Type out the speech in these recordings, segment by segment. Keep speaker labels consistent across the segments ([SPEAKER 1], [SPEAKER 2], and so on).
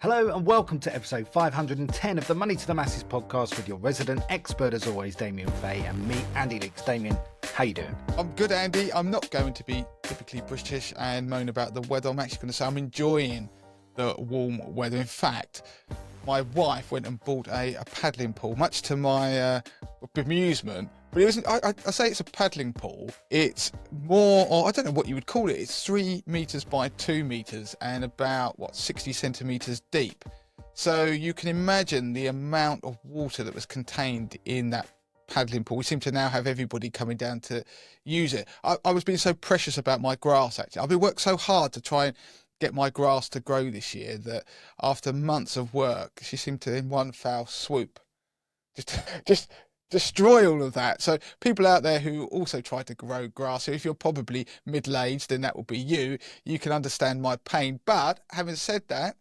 [SPEAKER 1] Hello and welcome to episode 510 of the Money to the Masses podcast with your resident expert as always, Damien Fay, and me, Andy Leaks. Damien, how you doing?
[SPEAKER 2] I'm good, Andy. I'm not going to be typically British and moan about the weather. I'm actually going to say I'm enjoying the warm weather. In fact, my wife went and bought a paddling pool, much to my bemusement. But it wasn't. I say it's a paddling pool. It's more, or I don't know what you would call it. It's 3 meters by 2 meters and about 60 centimeters deep. So you can imagine the amount of water that was contained in that paddling pool. We seem to now have everybody coming down to use it. I was being so precious about my grass. Actually, I've been working so hard to try and get my grass to grow this year that after months of work, she seemed to, in one foul swoop, just destroy all of that. So people out there who also try to grow grass, so if you're probably middle-aged, then that will be you. You can understand my pain. But having said that,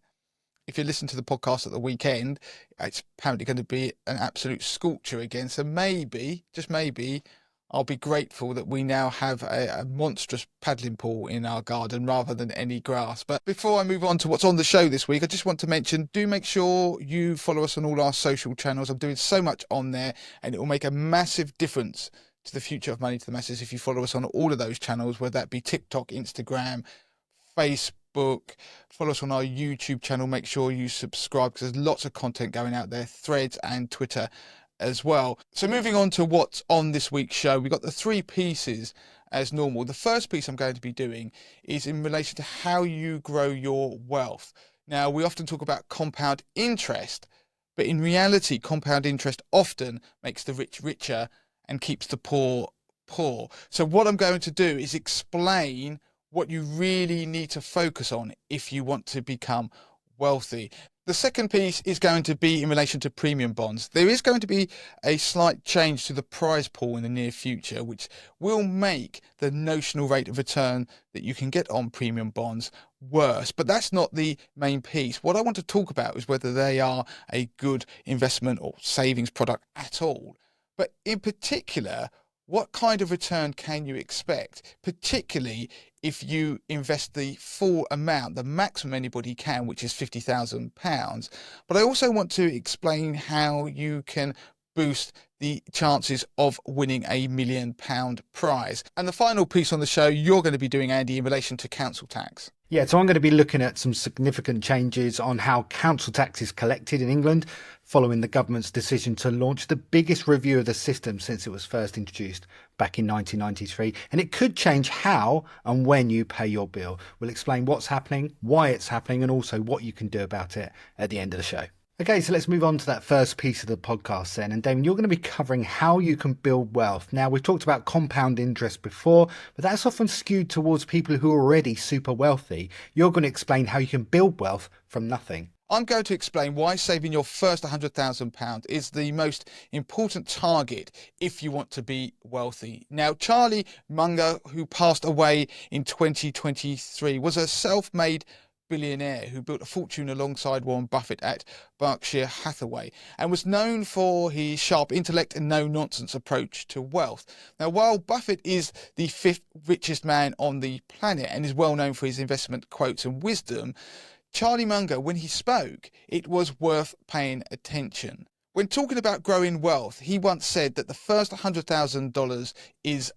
[SPEAKER 2] if you listen to the podcast at the weekend, it's apparently going to be an absolute scorcher again. So maybe, just maybe, I'll be grateful that we now have a monstrous paddling pool in our garden rather than any grass. But before I move on to what's on the show this week, I just want to mention, do make sure you follow us on all our social channels. I'm doing so much on there and it will make a massive difference to the future of Money to the Masses if you follow us on all of those channels, whether that be TikTok, Instagram, Facebook. Follow us on our YouTube channel. Make sure you subscribe because there's lots of content going out there, Threads and Twitter as well. So moving on to what's on this week's show, we've got the 3 pieces as normal. The first piece I'm going to be doing is in relation to how you grow your wealth. Now, we often talk about compound interest, but in reality, compound interest often makes the rich richer and keeps the poor poor. So what I'm going to do is explain what you really need to focus on if you want to become wealthy. The second piece is going to be in relation to premium bonds. There is going to be a slight change to the prize pool in the near future, which will make the notional rate of return that you can get on premium bonds worse. But that's not the main piece. What I want to talk about is whether they are a good investment or savings product at all. But in particular, what kind of return can you expect, particularly if you invest the full amount, the maximum anybody can, which is £50,000. But I also want to explain how you can boost the chances of winning £1 million prize. And the final piece on the show you're going to be doing, Andy, in relation to council tax.
[SPEAKER 1] Yeah, so I'm going to be looking at some significant changes on how council tax is collected in England following the government's decision to launch the biggest review of the system since it was first introduced back in 1993. And it could change how and when you pay your bill. We'll explain what's happening, why it's happening, and also what you can do about it at the end of the show. Okay, so let's move on to that first piece of the podcast then. And Damien, you're going to be covering how you can build wealth. Now, we've talked about compound interest before, but that's often skewed towards people who are already super wealthy. You're going to explain how you can build wealth from nothing.
[SPEAKER 2] I'm going to explain why saving your first £100,000 is the most important target if you want to be wealthy. Now, Charlie Munger, who passed away in 2023, was a self-made billionaire who built a fortune alongside Warren Buffett at Berkshire Hathaway and was known for his sharp intellect and no-nonsense approach to wealth. Now, while Buffett is the 5th richest man on the planet and is well known for his investment quotes and wisdom, Charlie Munger, when he spoke, it was worth paying attention. When talking about growing wealth, he once said that the first $100,000 is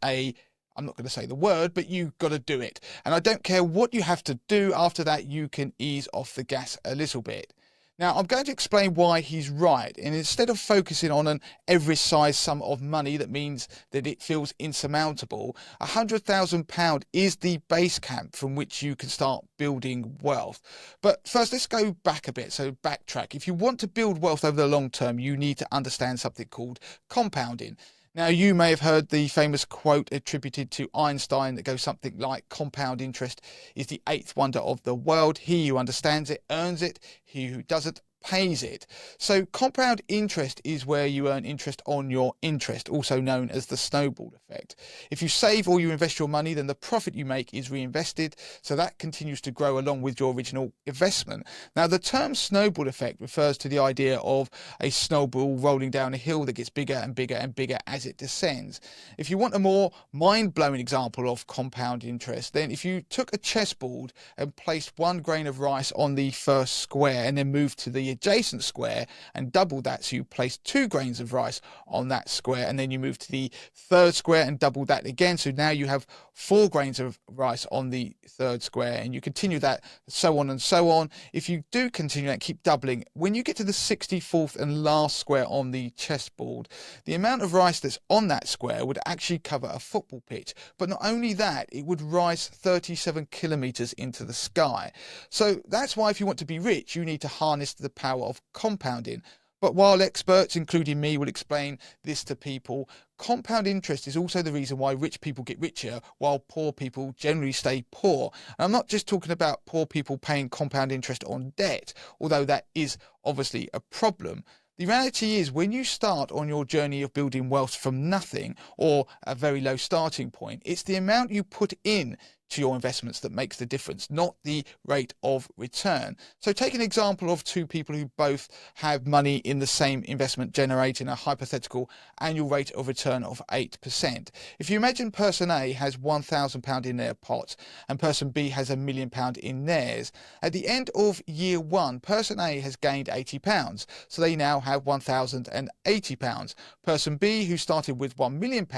[SPEAKER 2] I'm not going to say the word, but you've got to do it. And I don't care what you have to do after that, you can ease off the gas a little bit. Now, I'm going to explain why he's right. And instead of focusing on an Everest size sum of money that means that it feels insurmountable, £100,000 is the base camp from which you can start building wealth. But first, let's go back a bit. So backtrack. If you want to build wealth over the long term, you need to understand something called compounding. Now, you may have heard the famous quote attributed to Einstein that goes something like, compound interest is the 8th wonder of the world. He who understands it earns it. He who doesn't pays it. So compound interest is where you earn interest on your interest, also known as the snowball effect. If you save or you invest your money, then the profit you make is reinvested, so that continues to grow along with your original investment. Now, the term snowball effect refers to the idea of a snowball rolling down a hill that gets bigger and bigger and bigger as it descends. If you want a more mind-blowing example of compound interest, then if you took a chessboard and placed 1 grain of rice on the first square and then moved to the adjacent square and doubled that, so you placed 2 grains of rice on that square, and then you move to the third square and doubled that again, so now you have 4 grains of rice on the third square, and you continue that, so on and so on. If you do continue that, keep doubling, when you get to the 64th and last square on the chessboard, the amount of rice that's on that square would actually cover a football pitch. But not only that, it would rise 37 kilometers into the sky. So that's why if you want to be rich, you need to harness the power of compounding. But while experts, including me, will explain this to people, compound interest is also the reason why rich people get richer while poor people generally stay poor. And I'm not just talking about poor people paying compound interest on debt, although that is obviously a problem. The reality is, when you start on your journey of building wealth from nothing or a very low starting point, it's the amount you put in to your investments that makes the difference, not the rate of return. So take an example of 2 people who both have money in the same investment generating a hypothetical annual rate of return of 8%. If you imagine person A has £1,000 in their pot and person B has £1 million in theirs, at the end of year 1, person A has gained £80, so they now have £1,080. Person B, who started with £1 million,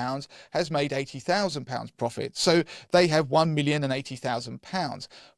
[SPEAKER 2] has made £80,000 profit, so they have £1,080,000.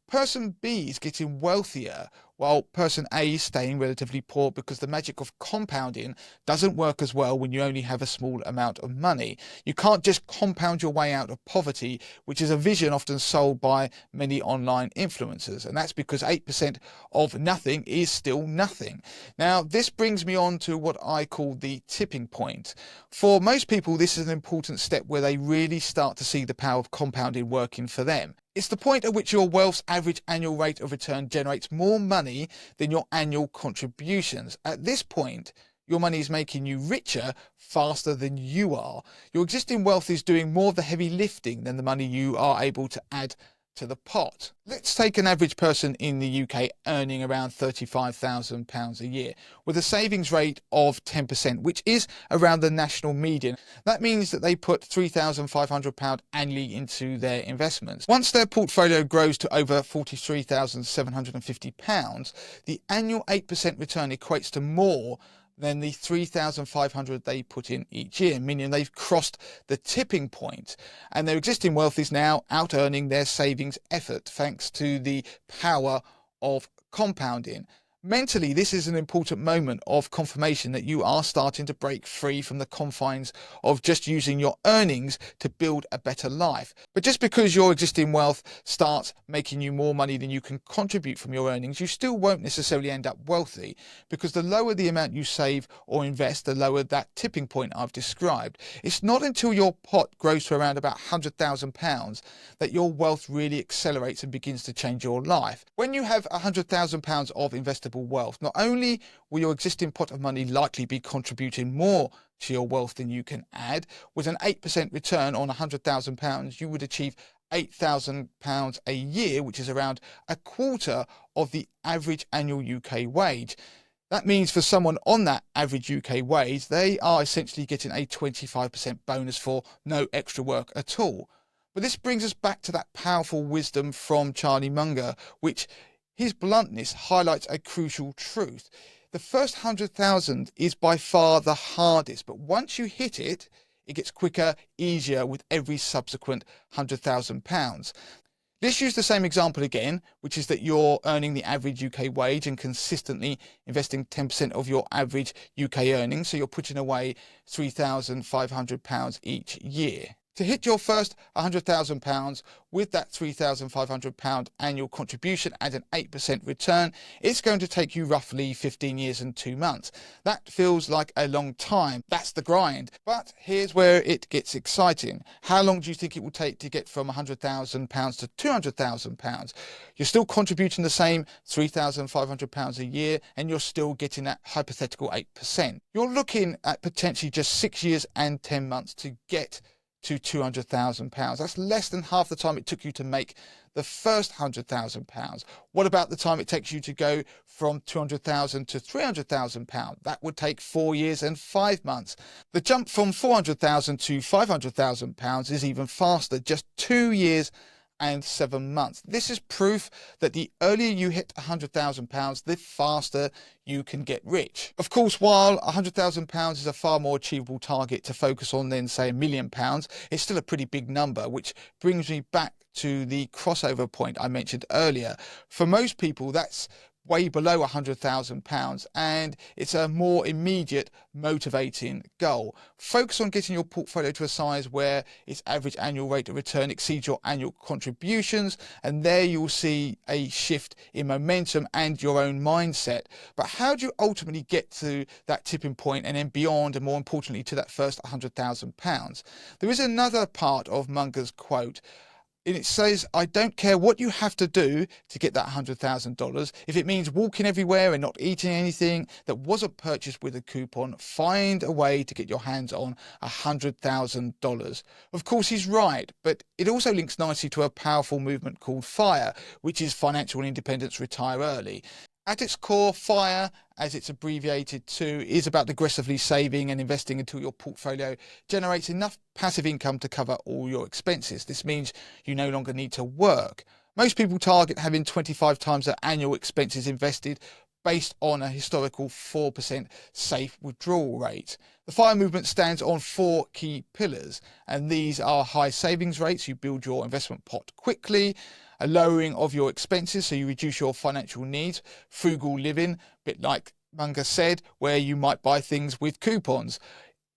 [SPEAKER 2] Person B is getting wealthier while person A is staying relatively poor, because the magic of compounding doesn't work as well when you only have a small amount of money. You can't just compound your way out of poverty, which is a vision often sold by many online influencers, and that's because 8% of nothing is still nothing. Now, this brings me on to what I call the tipping point. For most people, this is an important step where they really start to see the power of compounding working for them. It's the point at which your wealth's average annual rate of return generates more money than your annual contributions. At this point, your money is making you richer faster than you are. Your existing wealth is doing more of the heavy lifting than the money you are able to add to the pot. Let's take an average person in the UK earning around £35,000 a year with a savings rate of 10%, which is around the national median. That means that they put £3,500 annually into their investments. Once their portfolio grows to over £43,750, the annual 8% return equates to more than the £3,500 they put in each year, meaning they've crossed the tipping point and their existing wealth is now out earning their savings effort thanks to the power of compounding. Mentally, this is an important moment of confirmation that you are starting to break free from the confines of just using your earnings to build a better life. But just because your existing wealth starts making you more money than you can contribute from your earnings, you still won't necessarily end up wealthy, because the lower the amount you save or invest, the lower that tipping point I've described. It's not until your pot grows to around about £100,000 that your wealth really accelerates and begins to change your life. When you have £100,000 of investable wealth, not only will your existing pot of money likely be contributing more to your wealth than you can add, with an 8% return on £100,000, you would achieve £8,000 a year, which is around a quarter of the average annual UK wage. That means for someone on that average UK wage, they are essentially getting a 25% bonus for no extra work at all. But this brings us back to that powerful wisdom from Charlie Munger, which his bluntness highlights a crucial truth. The first 100,000 is by far the hardest, but once you hit it, it gets quicker, easier with every subsequent £100,000. Let's use the same example again, which is that you're earning the average UK wage and consistently investing 10% of your average UK earnings, so you're putting away £3,500 each year. To hit your first £100,000 with that £3,500 annual contribution and an 8% return, it's going to take you roughly 15 years and 2 months. That feels like a long time. That's the grind. But here's where it gets exciting. How long do you think it will take to get from £100,000 to £200,000? You're still contributing the same £3,500 a year, and you're still getting that hypothetical 8%. You're looking at potentially just 6 years and 10 months to get to £200,000. That's less than half the time it took you to make the first £100,000. What about the time it takes you to go from £200,000 to £300,000? That would take 4 years and 5 months. The jump from £400,000 to £500,000 is even faster, just 2 years and 7 months. This is proof that the earlier you hit £100,000, the faster you can get rich. Of course, while £100,000 is a far more achievable target to focus on than, say, £1 million, it's still a pretty big number, which brings me back to the crossover point I mentioned earlier. For most people, that's way below £100,000, and it's a more immediate motivating goal. Focus on getting your portfolio to a size where its average annual rate of return exceeds your annual contributions, and there you'll see a shift in momentum and your own mindset. But how do you ultimately get to that tipping point and then beyond, and more importantly to that first £100,000? There is another part of Munger's quote. And it says, I don't care what you have to do to get that $100,000. If it means walking everywhere and not eating anything that wasn't purchased with a coupon, find a way to get your hands on $100,000. Of course, he's right, but it also links nicely to a powerful movement called FIRE, which is Financial Independence Retire Early. At its core, FIRE, as it's abbreviated to, is about aggressively saving and investing until your portfolio generates enough passive income to cover all your expenses. This means you no longer need to work. Most people target having 25 times their annual expenses invested based on a historical 4% safe withdrawal rate. The FIRE movement stands on 4 key pillars, and these are high savings rates, you build your investment pot quickly, a lowering of your expenses so you reduce your financial needs, frugal living, a bit like Munger said, where you might buy things with coupons.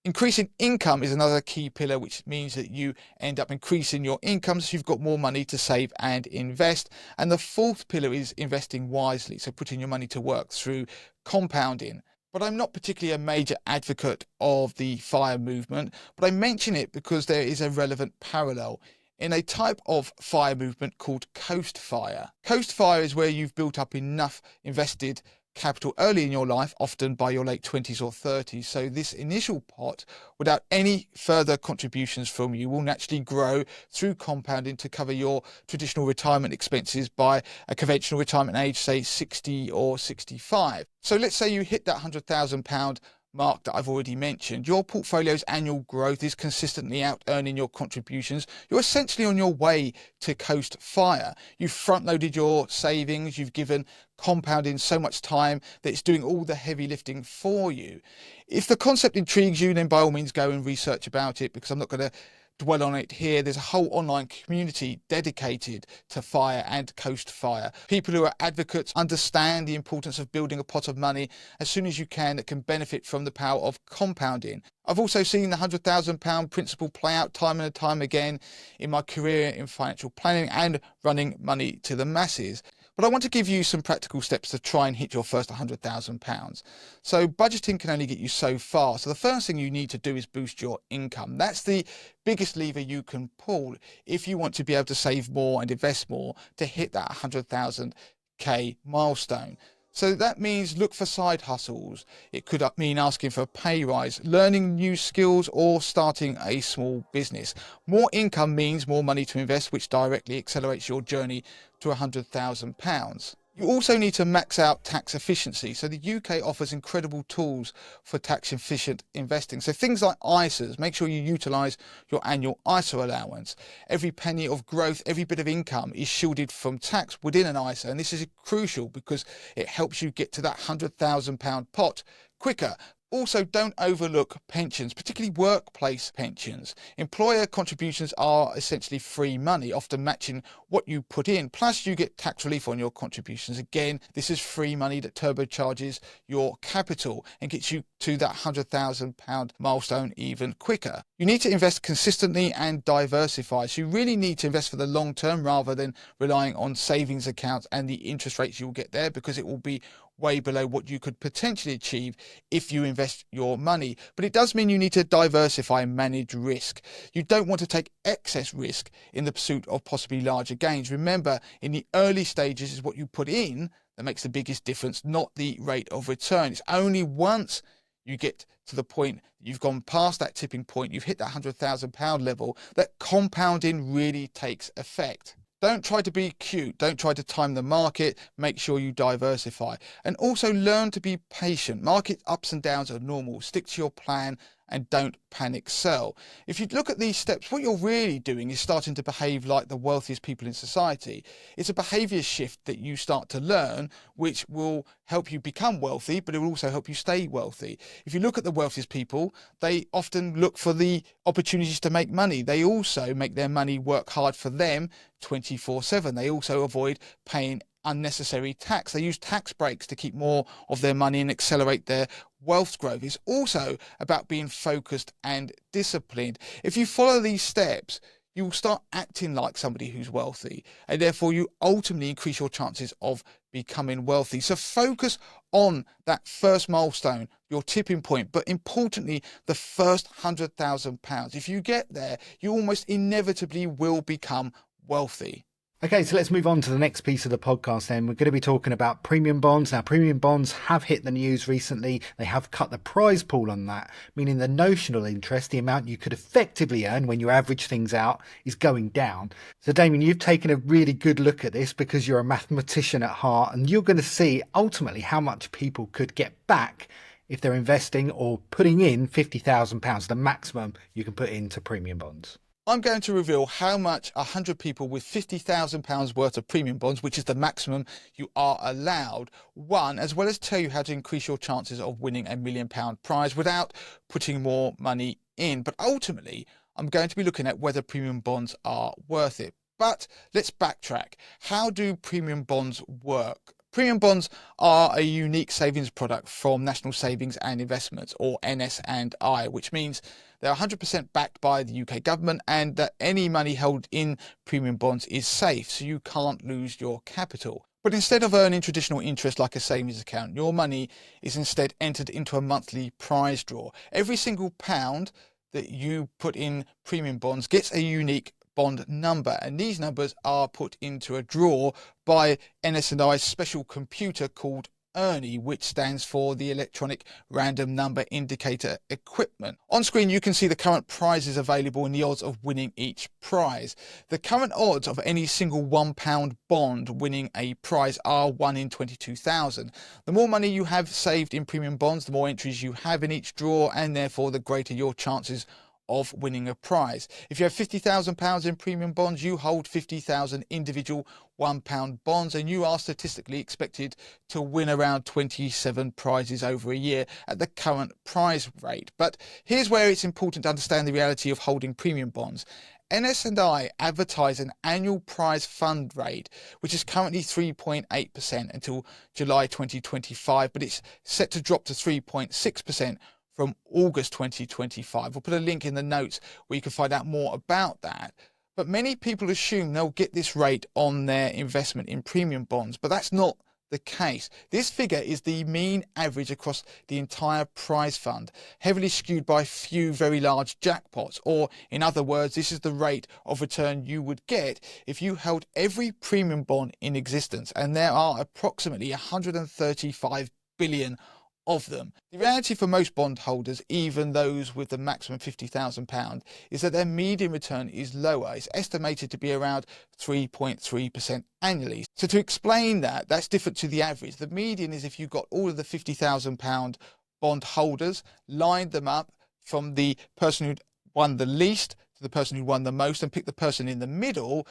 [SPEAKER 2] Increasing income is another key pillar, which means that you end up increasing your income so you've got more money to save and invest. And the fourth pillar is investing wisely, so putting your money to work through compounding. But I'm not particularly a major advocate of the FIRE movement, but I mention it because there is a relevant parallel in a type of FIRE movement called Coast FIRE. Coast FIRE is where you've built up enough invested capital early in your life, often by your late 20s or 30s. So this initial pot, without any further contributions from you, will naturally grow through compounding to cover your traditional retirement expenses by a conventional retirement age, say 60 or 65. So let's say you hit that £100,000 mark that I've already mentioned. Your portfolio's annual growth is consistently out earning your contributions. You're essentially on your way to Coast FIRE. You've front loaded your savings. You've given compounding so much time that it's doing all the heavy lifting for you. If the concept intrigues you, then by all means go and research about it, because I'm not going to dwell on it here. There's a whole online community dedicated to FIRE and Coast FIRE. People who are advocates understand the importance of building a pot of money as soon as you can that can benefit from the power of compounding. I've also seen the £100,000 principle play out time and time again in my career in financial planning and running money to the masses. But I want to give you some practical steps to try and hit your first £100,000. So budgeting can only get you so far. So the first thing you need to do is boost your income. That's the biggest lever you can pull if you want to be able to save more and invest more to hit that 100,000k milestone. So that means look for side hustles. It could mean asking for a pay rise, learning new skills, or starting a small business. More income means more money to invest, which directly accelerates your journey to £100,000. You also need to max out tax efficiency. So the UK offers incredible tools for tax efficient investing. So things like ISAs, make sure you utilise your annual ISA allowance. Every penny of growth, every bit of income is shielded from tax within an ISA. And this is crucial because it helps you get to that £100,000 pot quicker. Also, don't overlook pensions, particularly workplace pensions. Employer contributions are essentially free money, often matching what you put in. Plus, you get tax relief on your contributions. Again, this is free money that turbocharges your capital and gets you to that £100,000 milestone even quicker. You need to invest consistently and diversify. So you really need to invest for the long term rather than relying on savings accounts and the interest rates you'll get there, because it will be way below what you could potentially achieve if you invest your money. But it does mean you need to diversify and manage risk. You don't want to take excess risk in the pursuit of possibly larger gains. Remember, in the early stages is what you put in that makes the biggest difference, not the rate of return. It's only once you get to the point you've gone past that tipping point, you've hit that £100,000 level, that compounding really takes effect. Don't try to be cute. Don't try to time the market. Make sure you diversify. And also learn to be patient. Market ups and downs are normal. Stick to your plan and don't panic sell. If you look at these steps, what you're really doing is starting to behave like the wealthiest people in society. It's a behavior shift that you start to learn, which will help you become wealthy, but it will also help you stay wealthy. If you look at the wealthiest people, they often look for the opportunities to make money. They also make their money work hard for them 24/7. They also avoid paying unnecessary tax. They use tax breaks to keep more of their money and accelerate their wealth growth. It's also about being focused and disciplined. If you follow these steps, you will start acting like somebody who's wealthy, and therefore you ultimately increase your chances of becoming wealthy. So focus on that first milestone, your tipping point, but importantly, the first £100,000. If you get there, you almost inevitably will become wealthy.
[SPEAKER 1] Okay, so let's move on to the next piece of the podcast then. We're going to be talking about premium bonds. Now, premium bonds have hit the news recently. They have cut the prize pool on that, meaning the notional interest, the amount you could effectively earn when you average things out, is going down. So, Damien, you've taken a really good look at this because you're a mathematician at heart, and you're going to see ultimately how much people could get back if they're investing or putting in £50,000, the maximum you can put into premium bonds.
[SPEAKER 2] I'm going to reveal how much 100 people with £50,000 worth of premium bonds, which is the maximum you are allowed, won, as well as tell you how to increase your chances of winning a £1 million prize without putting more money in. But ultimately, I'm going to be looking at whether premium bonds are worth it. But let's backtrack. How do premium bonds work? Premium bonds are a unique savings product from National Savings and Investments, or NS&I, which means they're 100% backed by the UK government, and that any money held in premium bonds is safe, so you can't lose your capital. But instead of earning traditional interest like a savings account, your money is instead entered into a monthly prize draw. Every single pound that you put in premium bonds gets a unique bond number, and these numbers are put into a draw by NS&I's special computer called ERNIE, which stands for the Electronic Random Number Indicator Equipment. On screen you can see the current prizes available and the odds of winning each prize. The current odds of any single £1 bond winning a prize are 1 in 22,000. The more money you have saved in premium bonds, the more entries you have in each draw, and therefore the greater your chances of winning a prize. If you have £50,000 in premium bonds, you hold 50,000 individual £1 bonds, and you are statistically expected to win around 27 prizes over a year at the current prize rate. But here's where it's important to understand the reality of holding premium bonds. NS&I advertise an annual prize fund rate, which is currently 3.8% until July 2025, but it's set to drop to 3.6% from August 2025. We'll put a link in the notes where you can find out more about that. But many people assume they'll get this rate on their investment in premium bonds, but that's not the case. This figure is the mean average across the entire prize fund, heavily skewed by a few very large jackpots, or in other words, this is the rate of return you would get if you held every premium bond in existence, and there are approximately 135 billion of them. The reality for most bondholders, even those with the maximum £50,000, is that their median return is lower. It's estimated to be around 3.3% annually. So to explain that, that's different to the average. The median is if you've got all of the £50,000 bond holders, lined them up from the person who won the least to the person who won the most, and pick the person in the middle,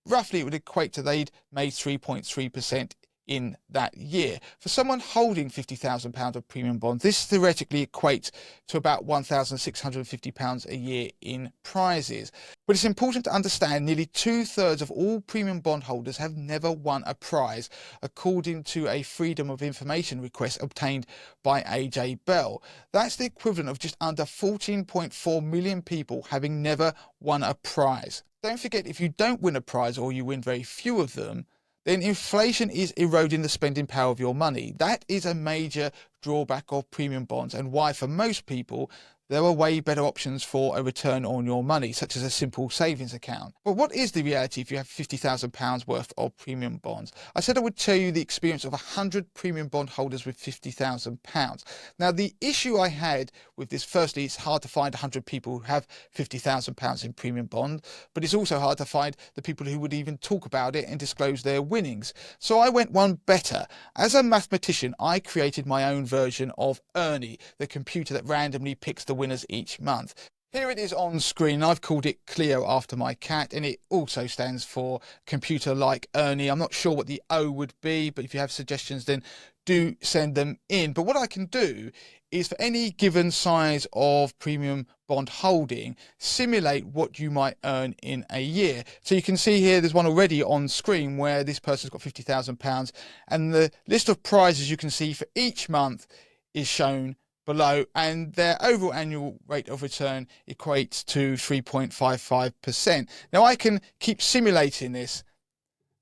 [SPEAKER 2] roughly it would equate to they'd made 3.3% in that year. For someone holding £50,000 of premium bonds, this theoretically equates to about £1,650 a year in prizes. But it's important to understand nearly 2/3 of all premium bond holders have never won a prize, according to a Freedom of Information request obtained by AJ Bell. That's the equivalent of just under 14.4 million people having never won a prize. Don't forget, if you don't win a prize or you win very few of them, then inflation is eroding the spending power of your money. That is a major drawback of premium bonds, and why for most people there are way better options for a return on your money, such as a simple savings account. But what is the reality if you have £50,000 worth of premium bonds? I said I would tell you the experience of 100 premium bond holders with £50,000. Now, the issue I had with this, firstly, it's hard to find 100 people who have £50,000 in premium bond, but it's also hard to find the people who would even talk about it and disclose their winnings. So I went one better. As a mathematician, I created my own version of Ernie, the computer that randomly picks the winners each month. Here it is on screen. I've called it Cleo after my cat, and it also stands for computer like Ernie. I'm not sure what the O would be, but if you have suggestions, then do send them in. But what I can do is, for any given size of premium bond holding, simulate what you might earn in a year. So you can see here there's one already on screen where this person's got £50,000, and the list of prizes you can see for each month is shown below, and their overall annual rate of return equates to 3.55%. Now, I can keep simulating this,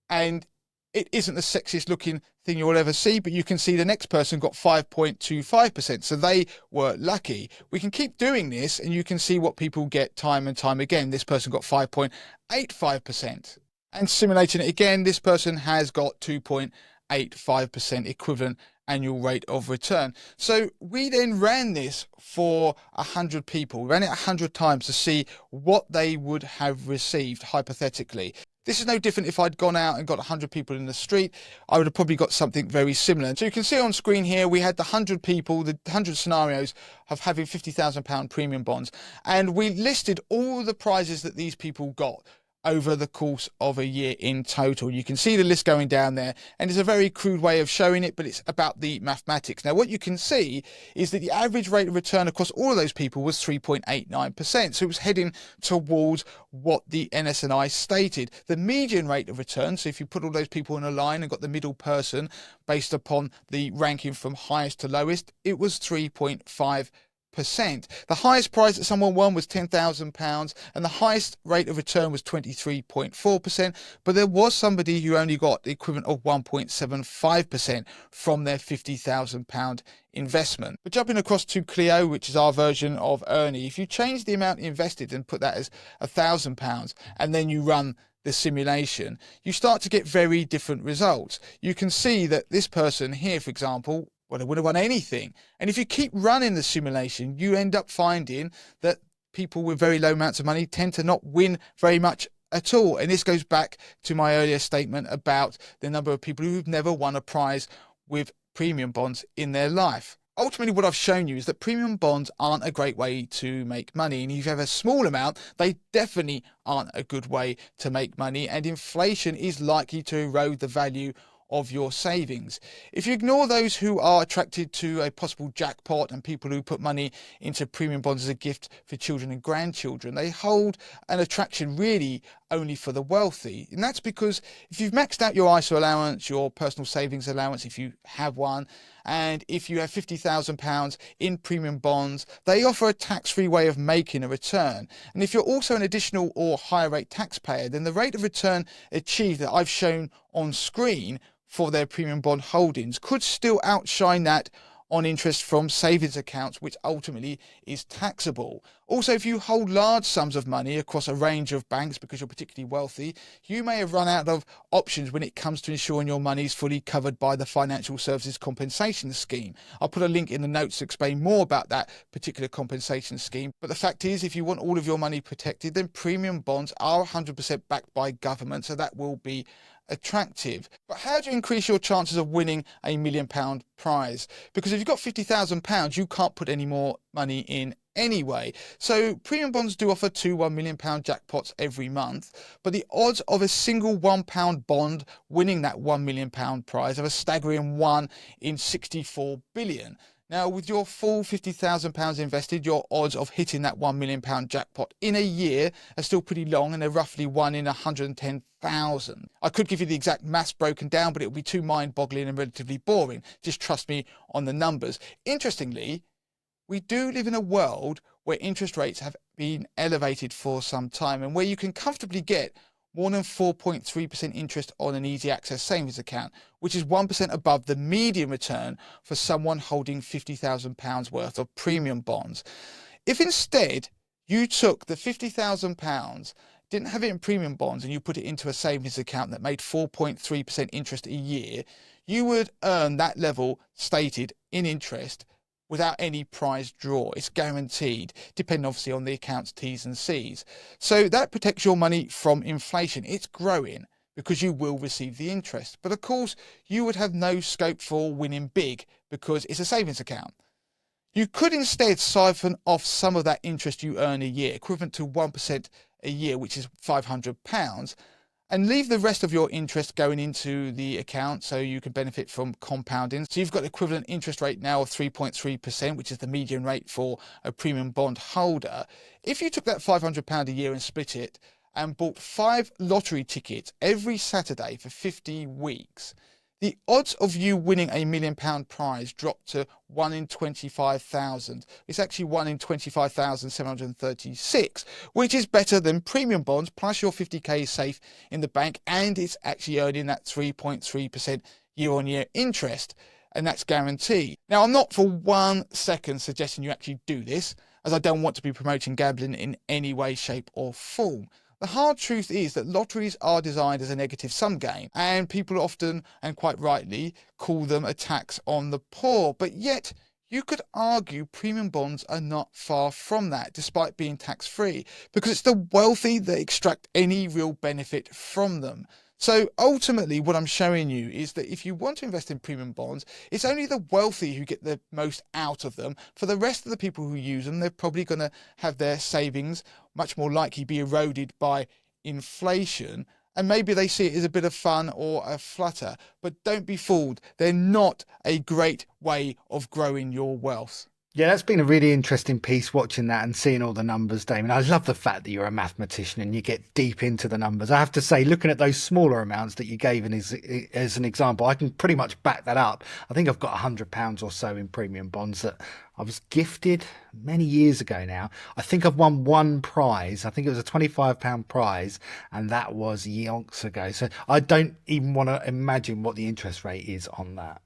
[SPEAKER 2] and it isn't the sexiest looking thing you'll ever see, but you can see the next person got 5.25%, so they were lucky. We can keep doing this, and you can see what people get time and time again. This person got 5.85%, and simulating it again, this person has got 2.85% equivalent annual rate of return. So we then ran this for 100 people, ran it 100 times to see what they would have received hypothetically. This is no different if I'd gone out and got 100 people in the street. I would have probably got something very similar. So you can see on screen here, we had the 100 people, the 100 scenarios of having £50,000 premium bonds, and we listed all the prizes that these people got over the course of a year in total. You can see the list going down there, and it's a very crude way of showing it, but it's about the mathematics. Now, what you can see is that the average rate of return across all of those people was 3.89%. So it was heading towards what the NS&I stated. The median rate of return, so if you put all those people in a line and got the middle person based upon the ranking from highest to lowest, it was 3.5%. The highest prize that someone won was £10,000, and the highest rate of return was 23.4%, but there was somebody who only got the equivalent of 1.75% from their £50,000 investment. But jumping across to Clio, which is our version of Ernie, if you change the amount invested and put that as £1,000, and then you run the simulation, you start to get very different results. You can see that this person here, for example, well, they would have won anything. And if you keep running the simulation, you end up finding that people with very low amounts of money tend to not win very much at all. And this goes back to my earlier statement about the number of people who've never won a prize with premium bonds in their life. Ultimately, what I've shown you is that premium bonds aren't a great way to make money. And if you have a small amount, they definitely aren't a good way to make money. And inflation is likely to erode the value of your savings. If you ignore those who are attracted to a possible jackpot and people who put money into premium bonds as a gift for children and grandchildren, they hold an attraction really only for the wealthy. And that's because if you've maxed out your ISA allowance, your personal savings allowance, if you have one, and if you have £50,000 in premium bonds, they offer a tax-free way of making a return. And if you're also an additional or higher rate taxpayer, then the rate of return achieved that I've shown on screen for their premium bond holdings could still outshine that on interest from savings accounts, which ultimately is taxable. Also, if you hold large sums of money across a range of banks because you're particularly wealthy, you may have run out of options when it comes to ensuring your money is fully covered by the Financial Services Compensation Scheme. I'll put a link in the notes to explain more about that particular compensation scheme. But the fact is, if you want all of your money protected, then premium bonds are 100% backed by government, so that will be attractive. But how do you increase your chances of winning a £1 million prize? Because if you've got £50,000, you can't put any more money in anyway. So premium bonds do offer two £1 million jackpots every month, but the odds of a single £1 bond winning that £1 million prize are a staggering 1 in 64 billion. Now, with your full £50,000 invested, your odds of hitting that £1 million jackpot in a year are still pretty long, and they're roughly 1 in 110,000. I could give you the exact maths broken down, but it would be too mind-boggling and relatively boring. Just trust me on the numbers. Interestingly, we do live in a world where interest rates have been elevated for some time, and where you can comfortably get more than 4.3% interest on an easy access savings account, which is 1% above the median return for someone holding £50,000 worth of premium bonds. If instead you took the £50,000, didn't have it in premium bonds, and you put it into a savings account that made 4.3% interest a year, you would earn that level stated in interest without any prize draw. It's guaranteed, depending obviously on the account's T's and C's. So that protects your money from inflation. It's growing because you will receive the interest. But of course, you would have no scope for winning big because it's a savings account. You could instead siphon off some of that interest you earn a year, equivalent to 1% a year, which is £500, and leave the rest of your interest going into the account so you can benefit from compounding. So you've got equivalent interest rate now of 3.3%, which is the median rate for a premium bond holder. If you took that £500 a year and split it and bought 5 lottery tickets every Saturday for 50 weeks, the odds of you winning a £1 million prize dropped to 1 in 25,000. It's actually 1 in 25,736, which is better than premium bonds, plus your 50k is safe in the bank, and it's actually earning that 3.3% year-on-year interest, and that's guaranteed. Now, I'm not for 1 second suggesting you actually do this, as I don't want to be promoting gambling in any way, shape or form. The hard truth is that lotteries are designed as a negative sum game, and people often, and quite rightly, call them a tax on the poor. But yet, you could argue premium bonds are not far from that, despite being tax-free, because it's the wealthy that extract any real benefit from them. So ultimately, what I'm showing you is that if you want to invest in premium bonds, it's only the wealthy who get the most out of them. For the rest of the people who use them, they're probably going to have their savings much more likely be eroded by inflation. And maybe they see it as a bit of fun or a flutter. But don't be fooled. They're not a great way of growing your wealth.
[SPEAKER 1] Yeah, that's been a really interesting piece, watching that and seeing all the numbers, Damien. I love the fact that you're a mathematician and you get deep into the numbers. I have to say, looking at those smaller amounts that you gave as an example, I can pretty much back that up. I think I've got £100 or so in premium bonds that I was gifted many years ago now. I think I've won one prize. I think it was a £25 prize, and that was yonks ago. So I don't even want to imagine what the interest rate is on that.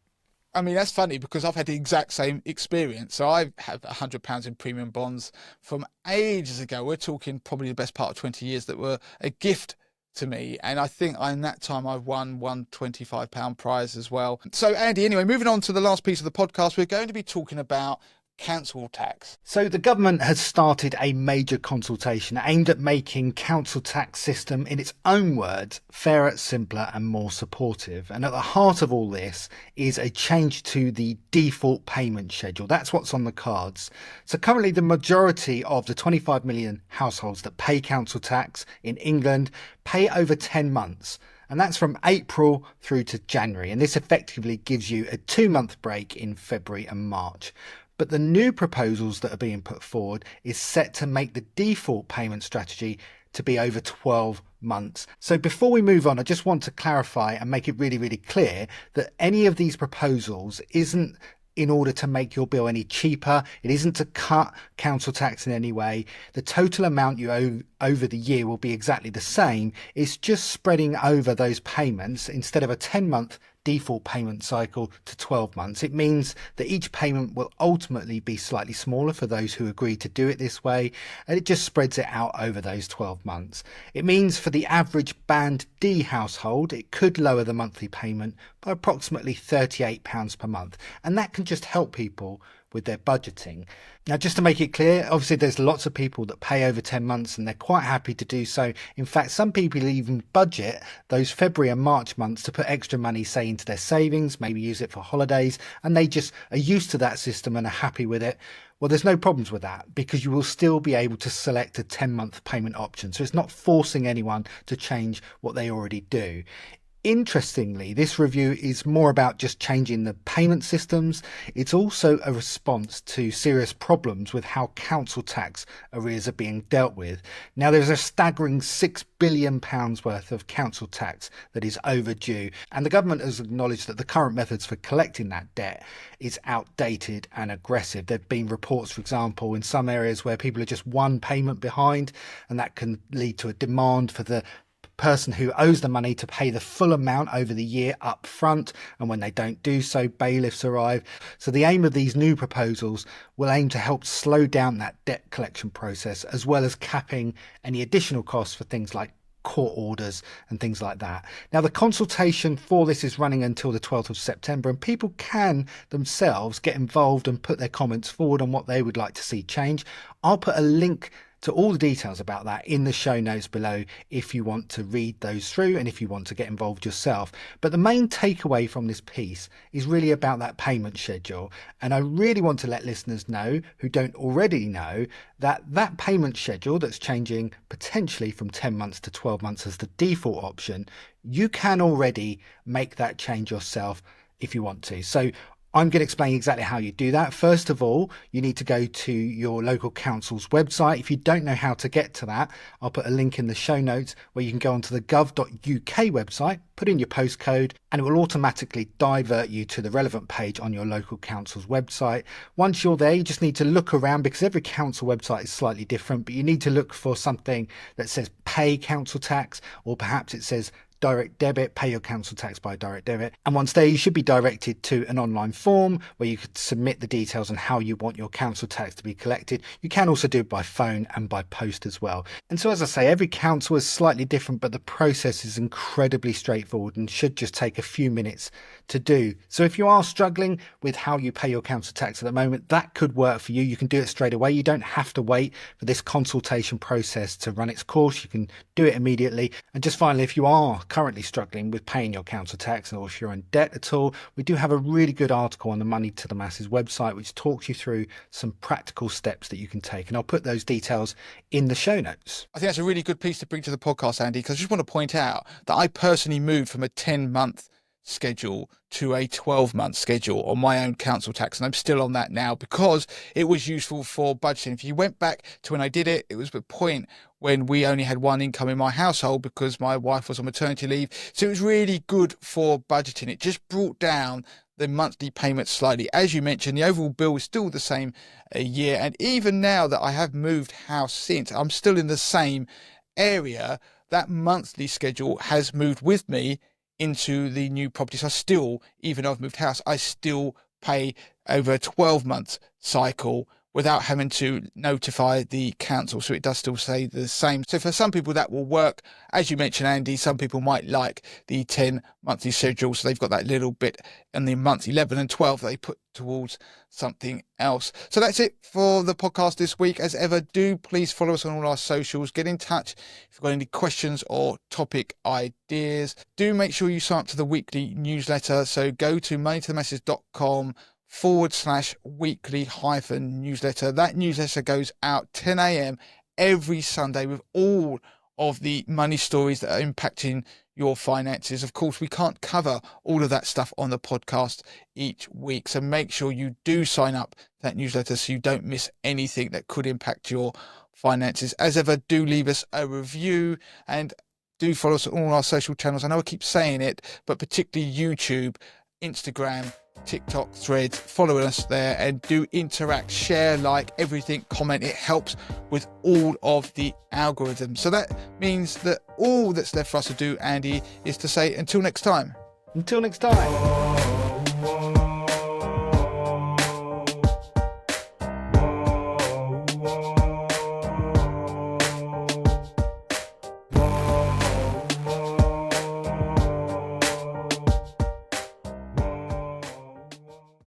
[SPEAKER 2] I mean, that's funny because I've had the exact same experience. So I have £100 in premium bonds from ages ago. We're talking probably the best part of 20 years that were a gift to me. And I think in that time I won one £25 prize as well. So Andy, anyway, moving on to the last piece of the podcast, we're going to be talking about council tax.
[SPEAKER 1] So the government has started a major consultation aimed at making council tax system, in its own words, fairer, simpler and more supportive. And at the heart of all this is a change to the default payment schedule. That's what's on the cards. So currently the majority of the 25 million households that pay council tax in England pay over 10 months. And that's from April through to January. And this effectively gives you a 2-month break in February and March. But the new proposals that are being put forward is set to make the default payment strategy to be over 12 months. So before we move on, I just want to clarify and make it really, really clear that any of these proposals isn't in order to make your bill any cheaper. It isn't to cut council tax in any way. The total amount you owe over the year will be exactly the same. It's just spreading over those payments instead of a 10-month default payment cycle to 12 months. It means that each payment will ultimately be slightly smaller for those who agree to do it this way, and it just spreads it out over those 12 months. It means for the average Band D household, it could lower the monthly payment by approximately £38 per month, and that can just help people with their budgeting. Now, just to make it clear, obviously there's lots of people that pay over 10 months and they're quite happy to do so. In fact, some people even budget those February and March months to put extra money, say, into their savings, maybe use it for holidays, and they just are used to that system and are happy with it. Well, there's no problems with that because you will still be able to select a 10-month payment option. So it's not forcing anyone to change what they already do. Interestingly, this review is more about just changing the payment systems. It's also a response to serious problems with how council tax arrears are being dealt with. Now, there's a staggering £6 billion worth of council tax that is overdue, and the government has acknowledged that the current methods for collecting that debt is outdated and aggressive. There have been reports, for example, in some areas where people are just one payment behind, and that can lead to a demand for the person who owes the money to pay the full amount over the year up front, and when they don't do so, bailiffs arrive. So the aim of these new proposals will aim to help slow down that debt collection process, as well as capping any additional costs for things like court orders and things like that. Now, the consultation for this is running until the 12th of September, and people can themselves get involved and put their comments forward on what they would like to see change. I'll put a link to all the details about that in the show notes below if you want to read those through and if you want to get involved yourself. But the main takeaway from this piece is really about that payment schedule. And I really want to let listeners know who don't already know that that payment schedule that's changing potentially from 10 months to 12 months as the default option, you can already make that change yourself if you want to. So I'm going to explain exactly how you do that. First of all, you need to go to your local council's website. If you don't know how to get to that, I'll put a link in the show notes where you can go onto the gov.uk website, put in your postcode, and it will automatically divert you to the relevant page on your local council's website. Once you're there, you just need to look around because every council website is slightly different, but you need to look for something that says pay council tax, or perhaps it says direct debit, pay your council tax by direct debit. And once there, you should be directed to an online form where you could submit the details on how you want your council tax to be collected. You can also do it by phone and by post as well. And so, as I say, every council is slightly different, but the process is incredibly straightforward and should just take a few minutes to do. So if you are struggling with how you pay your council tax at the moment, that could work for you. You can do it straight away. You don't have to wait for this consultation process to run its course. You can do it immediately. And just finally, if you are currently struggling with paying your council tax, or if you're in debt at all, we do have a really good article on the Money to the Masses website which talks you through some practical steps that you can take, and I'll put those details in the show notes.
[SPEAKER 2] I think that's a really good piece to bring to the podcast, Andy, because I just want to point out that I personally moved from a 10-month schedule to a 12-month schedule on my own council tax, and I'm still on that now because it was useful for budgeting. If you went back to when I did it, it was the point when we only had one income in my household because my wife was on maternity leave, so it was really good for budgeting. It just brought down the monthly payments slightly. As you mentioned, the overall bill is still the same a year, and even now that I have moved house since, I'm still in the same area. That monthly schedule has moved with me into the new property. So I still, even though I've moved house, I still pay over a 12-month cycle without having to notify the council. So it does still say the same. So for some people that will work. As you mentioned, Andy, some people might like the 10 monthly schedule. So they've got that little bit in the month 11 and 12 that they put towards something else. So that's it for the podcast this week. As ever, do please follow us on all our socials. Get in touch if you've got any questions or topic ideas. Do make sure you sign up to the weekly newsletter. So go to moneytothemesses.com/weekly-newsletter. That newsletter goes out 10 a.m. every Sunday with all of the money stories that are impacting your finances. Of course, we can't cover all of that stuff on the podcast each week, so make sure you do sign up to that newsletter so you don't miss anything that could impact your finances. As ever, do leave us a review and do follow us on all our social channels. I know I keep saying it, but particularly YouTube, Instagram, TikTok, Threads. Follow us there and do interact, share, like, everything, comment. It helps with all of the algorithms. So that means that all that's left for us to do, Andy, is to say until next time.
[SPEAKER 1] Until next time.